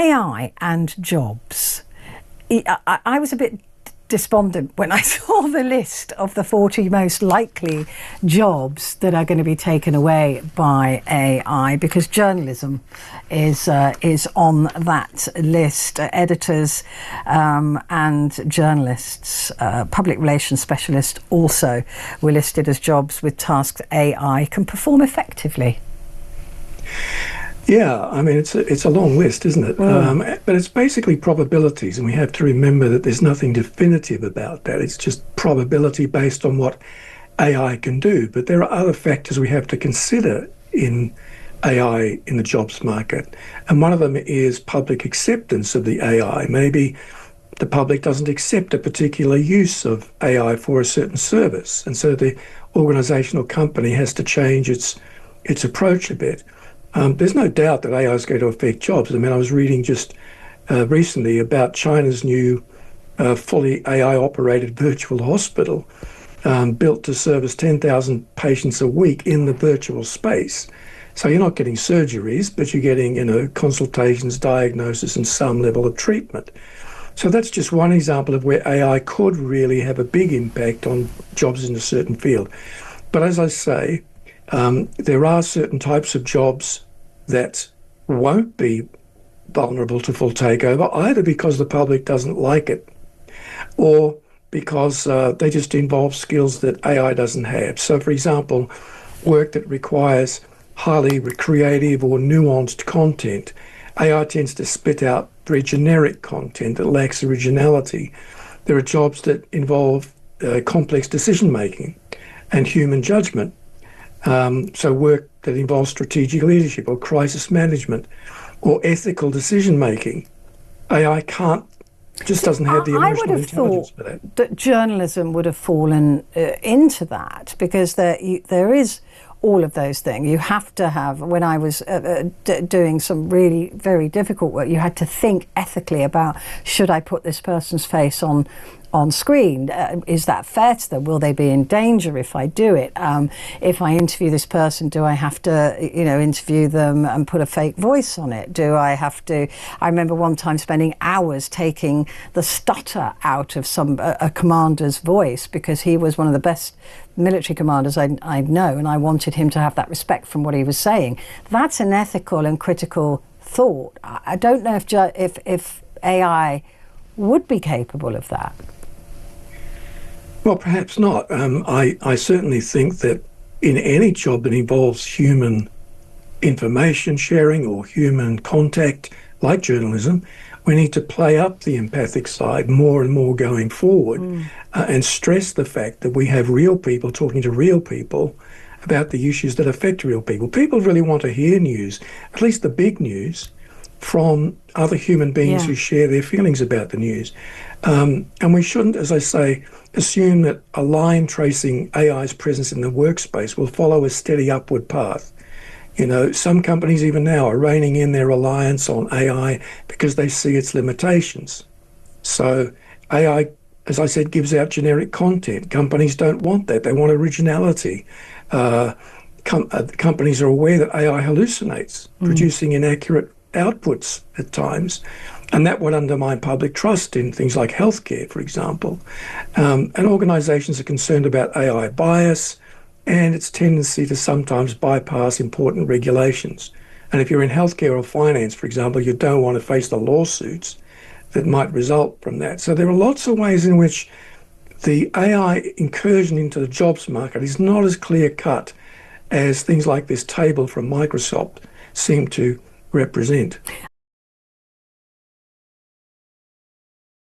AI and jobs. I was a bit despondent when I saw the list of the 40 most likely jobs that are going to be taken away by AI, because journalism is on that list. Editors and journalists, public relations specialists also were listed as jobs with tasks AI can perform effectively. Yeah, I mean, it's a long list, isn't it? But it's basically probabilities, and we have to remember that there's nothing definitive about that. It's just probability based on what AI can do. But there are other factors we have to consider in AI in the jobs market, and one of them is public acceptance of the AI. Maybe the public doesn't accept a particular use of AI for a certain service, and so the organisation or company has to change its approach a bit. There's no doubt that AI is going to affect jobs. I mean, I was reading just recently about China's new fully AI-operated virtual hospital built to service 10,000 patients a week in the virtual space. So you're not getting surgeries, but you're getting, consultations, diagnosis, and some level of treatment. So that's just one example of where AI could really have a big impact on jobs in a certain field. But as I say, there are certain types of jobs that won't be vulnerable to full takeover, either because the public doesn't like it or because they just involve skills that AI doesn't have. So, for example, work that requires highly creative or nuanced content, AI tends to spit out very generic content that lacks originality. There are jobs that involve complex decision-making and human judgment. So work that involves strategic leadership or crisis management or ethical decision-making, AI just doesn't have the emotional intelligence for that. I would have thought that journalism would have fallen into that, because there is all of those things. You have to have, when I was doing some really very difficult work, you had to think ethically about, should I put this person's face on screen? Is that fair to them? Will they be in danger if I do it? If I interview this person, do I have to, interview them and put a fake voice on it? Do I have to? I remember one time spending hours taking the stutter out of a commander's voice, because he was one of the best military commanders I know, and I wanted him to have that respect from what he was saying. That's an ethical and critical thought. I don't know if AI would be capable of that. Well, perhaps not. I certainly think that in any job that involves human information sharing or human contact, like journalism, we need to play up the empathic side more and more going forward, and stress the fact that we have real people talking to real people about the issues that affect real people. People really want to hear news, at least the big news, from other human beings who share their feelings about the news. And we shouldn't, as I say, assume that a line tracing AI's presence in the workspace will follow a steady upward path. Some companies even now are reining in their reliance on AI because they see its limitations. So AI, as I said, gives out generic content. Companies don't want that. They want originality. Companies are aware that AI hallucinates, producing inaccurate outputs at times, and that would undermine public trust in things like healthcare, for example. And organisations are concerned about AI bias and its tendency to sometimes bypass important regulations. And if you're in healthcare or finance, for example, you don't want to face the lawsuits that might result from that. So there are lots of ways in which the AI incursion into the jobs market is not as clear-cut as things like this table from Microsoft seem to represent.